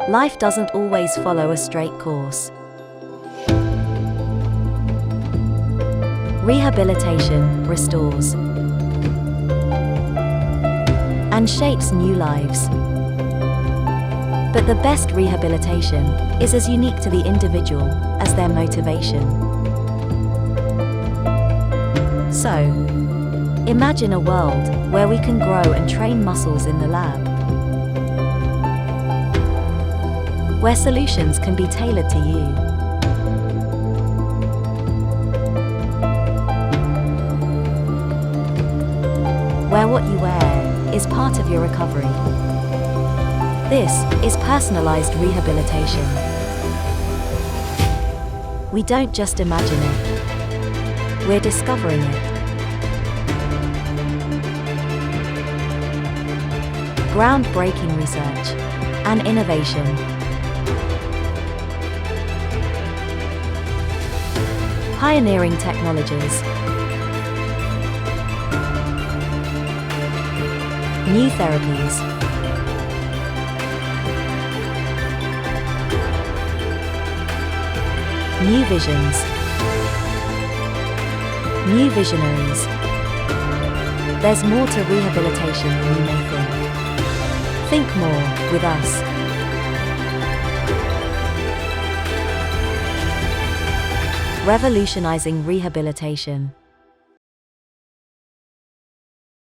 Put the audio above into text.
Life doesn't always follow a straight course. Rehabilitation restores and shapes new lives. But the best rehabilitation is as unique to the individual as their motivation. So, imagine a world where we can grow and train muscles in the lab, where solutions can be tailored to you. Where what you wear is part of your recovery. This is personalised rehabilitation. We don't just imagine it, we're discovering it. Groundbreaking research and innovation. Pioneering technologies. New therapies. New visions. New visionaries. There's more to rehabilitation than you may think. Think more with us. Revolutionising Rehabilitation.